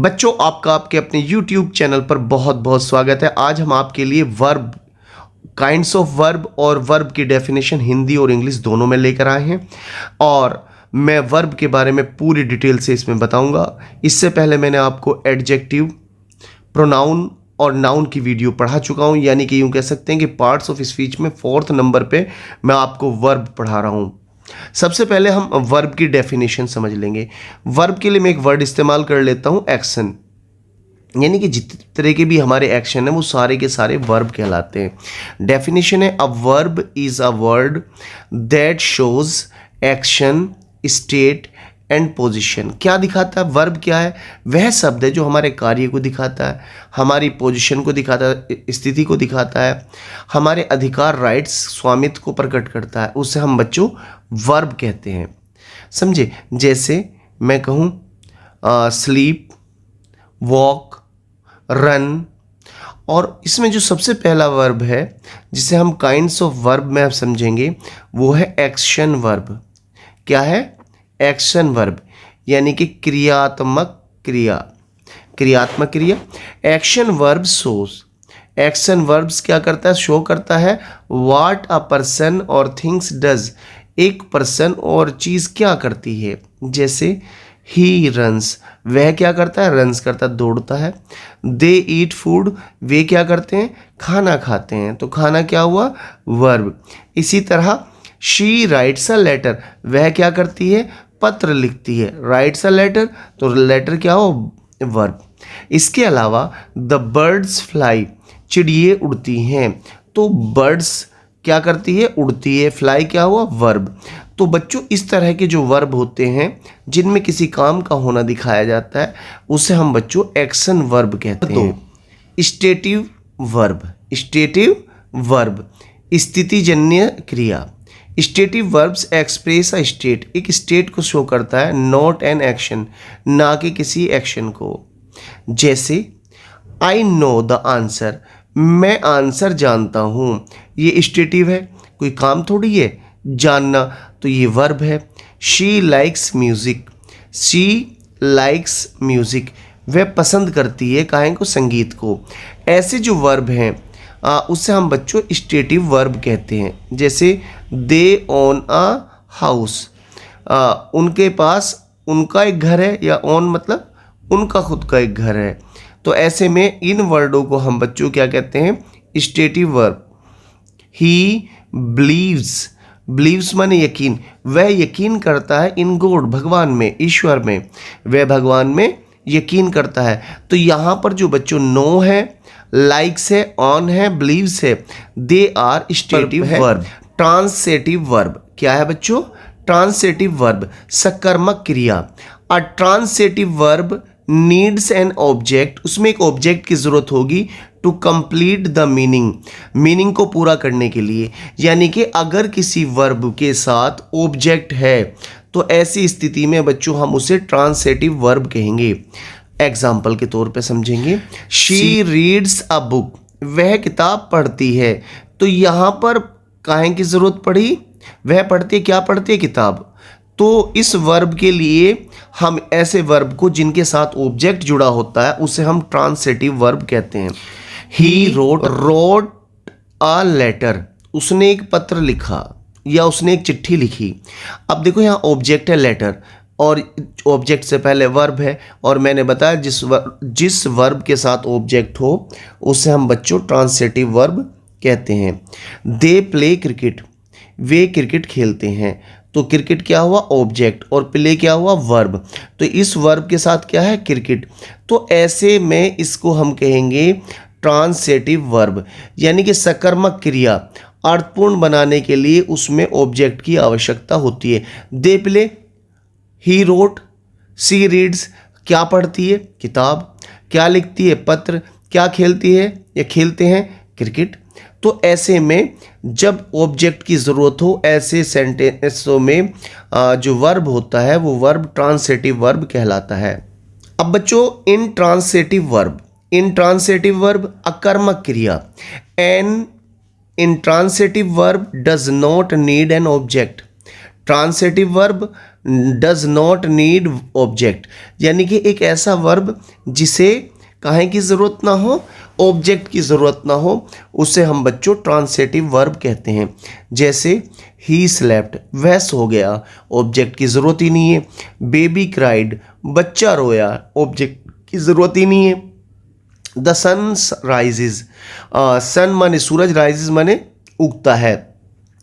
बच्चों, आपका आपके अपने YouTube चैनल पर बहुत बहुत स्वागत है। आज हम आपके लिए वर्ब, काइंड्स ऑफ वर्ब और वर्ब की डेफिनेशन हिंदी और इंग्लिश दोनों में लेकर आए हैं और मैं वर्ब के बारे में पूरी डिटेल से इसमें बताऊंगा। इससे पहले मैंने आपको एडजेक्टिव, प्रोनाउन और नाउन की वीडियो पढ़ा चुका हूं, यानी कि यूं कह सकते हैं कि पार्ट्स ऑफ स्पीच में 4th नंबर पे मैं आपको वर्ब पढ़ा रहा हूं। सबसे पहले हम वर्ब की डेफिनेशन समझ लेंगे। वर्ब के लिए मैं एक वर्ड इस्तेमाल कर लेता हूं, एक्शन, यानी कि जितने तरह के भी हमारे एक्शन है वो सारे के सारे वर्ब कहलाते हैं। डेफिनेशन है, a verb is a word that shows action, state and position. क्या दिखाता है? वर्ब क्या है? वह शब्द है जो हमारे कार्य को दिखाता है, हमारी पोजीशन को दिखाता है, स्थिति को दिखाता है, हमारे अधिकार, राइट्स, स्वामित्व को प्रकट करता है। उसे हम बच्चों वर्ब कहते हैं। समझे? जैसे मैं कहूँ स्लीप, वॉक, रन, और इसमें जो सबसे पहला वर्ब है जिसे हम काइंड्स ऑफ वर्ब में आप समझेंगे वो है एक्शन वर्ब। क्या है? एक्शन वर्ब, यानी कि क्रियात्मक क्रिया, क्रियात्मक क्रिया। Action verb shows, action verbs क्या करता है? शो करता है व्हाट अ पर्सन और थिंग्स डज, एक पर्सन और चीज़ क्या करती है। जैसे ही रन्स, वह क्या करता है? रन्स करता है, दौड़ता है। दे ईट फूड, वे क्या करते हैं? खाना खाते हैं। तो खाना क्या हुआ? वर्ब। इसी तरह शी राइट्स अ लेटर, वह क्या करती है? पत्र लिखती है। राइट्स अ लेटर, तो लेटर क्या हो? वर्ब। इसके अलावा द बर्ड्स फ्लाई, चिड़िए उड़ती हैं। तो बर्ड्स क्या करती है? उड़ती है। फ्लाई क्या हुआ? वर्ब। तो बच्चों, इस तरह के जो वर्ब होते हैं जिनमें किसी काम का होना दिखाया जाता है उसे हम बच्चों एक्शन वर्ब कहते हैं। स्टेटिव वर्ब, स्टेटिव वर्ब, स्थितिजन्य क्रिया। Stative verbs express a state, एक स्टेट को शो करता है, नॉट एन एक्शन, ना कि किसी एक्शन को। जैसे आई नो द आंसर, मैं आंसर जानता हूँ। ये स्टेटिव है, कोई काम थोड़ी है जानना, तो ये वर्ब है। She likes music, she likes music, वह पसंद करती है काहे को? संगीत को। ऐसे जो वर्ब हैं उससे हम बच्चों स्टेटिव वर्ब कहते हैं। जैसे दे ओन अ हाउस, उनके पास उनका एक घर है, या ओन मतलब उनका खुद का एक घर है। तो ऐसे में इन वर्डों को हम बच्चों क्या कहते हैं? Stative verb. He believes, believes माने यकीन, वह यकीन करता है इन गॉड, भगवान में, ईश्वर में, वह भगवान में यकीन करता है। तो यहाँ पर जो बच्चों नो है, लाइक्स है, ऑन है, बिलीव्स है, they are stative verb. Transitive verb क्या है बच्चों? ट्रांसेटिव वर्ब, सकर्मक क्रिया। A transitive verb needs an object, उसमें एक ऑब्जेक्ट की जरूरत होगी to complete the meaning, meaning को पूरा करने के लिए। यानी कि अगर किसी वर्ब के साथ ऑब्जेक्ट है तो ऐसी स्थिति में बच्चों हम उसे ट्रांसेटिव वर्ब कहेंगे। एग्जाम्पल के तौर पे समझेंगे, शी रीड्स अ बुक, वह किताब पढ़ती है। तो यहाँ पर काहे की जरूरत पड़ी? वह पढ़ती है, क्या पढ़ती है? किताब। तो इस वर्ब के लिए हम ऐसे वर्ब को जिनके साथ ऑब्जेक्ट जुड़ा होता है उसे हम ट्रांसेटिव वर्ब कहते हैं। ही रोट अ लेटर, उसने एक पत्र लिखा या उसने एक चिट्ठी लिखी। अब देखो यहाँ ऑब्जेक्ट है लेटर, और ऑब्जेक्ट से पहले वर्ब है, और मैंने बताया जिस वर्ब के साथ ऑब्जेक्ट हो उसे हम बच्चों ट्रांसेटिव वर्ब कहते हैं। They play cricket, way cricket खेलते हैं। तो क्रिकेट क्या हुआ? ऑब्जेक्ट, और प्ले क्या हुआ? वर्ब। तो इस वर्ब के साथ क्या है? क्रिकेट। तो ऐसे में इसको हम कहेंगे ट्रांसेटिव वर्ब, यानी कि सकर्मक क्रिया अर्थपूर्ण बनाने के लिए उसमें ऑब्जेक्ट की आवश्यकता होती है। They play, he wrote, she reads, क्या पढ़ती है? किताब। क्या लिखती है? पत्र। क्या खेलती है या खेलते हैं? क्रिकेट। तो ऐसे में जब ऑब्जेक्ट की ज़रूरत हो ऐसे सेंटेंसों में जो वर्ब होता है वो वर्ब ट्रांसेटिव वर्ब कहलाता है। अब बच्चों, इन ट्रांसेटिव वर्ब, इन ट्रांसेटिव वर्ब अकर्मक क्रिया, an intransitive verb does not need an object। Transitive verb does not need object, यानी कि एक ऐसा वर्ब जिसे काहे की ज़रूरत ना हो, ऑब्जेक्ट की ज़रूरत ना हो, उसे हम बच्चों ट्रांसिटिव वर्ब कहते हैं। जैसे ही स्लेप्ट, वह सो गया, ऑब्जेक्ट की ज़रूरत ही नहीं है। बेबी क्राइड, बच्चा रोया, ऑब्जेक्ट की ज़रूरत ही नहीं है। द सन राइजेज, सन माने सूरज, राइजेज माने उगता है।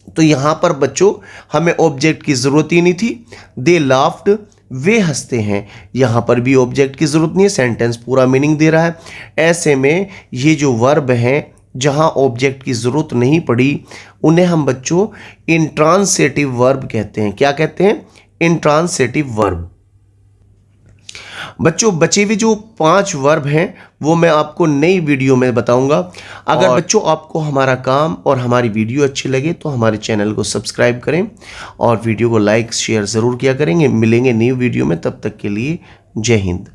तो यहाँ पर बच्चों हमें ऑब्जेक्ट की ज़रूरत ही नहीं थी। दे लाफ्ड, वे हंसते हैं, यहाँ पर भी ऑब्जेक्ट की ज़रूरत नहीं है, सेंटेंस पूरा मीनिंग दे रहा है। ऐसे में ये जो वर्ब हैं जहाँ ऑब्जेक्ट की ज़रूरत नहीं पड़ी उन्हें हम बच्चों इंट्रांसिटिव वर्ब कहते हैं। क्या कहते हैं? Intransitive verb. बच्चों बचे हुए जो 5 वर्ब हैं वो मैं आपको नई वीडियो में बताऊंगा। अगर बच्चों आपको हमारा काम और हमारी वीडियो अच्छी लगे तो हमारे चैनल को सब्सक्राइब करें और वीडियो को लाइक शेयर ज़रूर किया करेंगे। मिलेंगे न्यू वीडियो में, तब तक के लिए जय हिंद।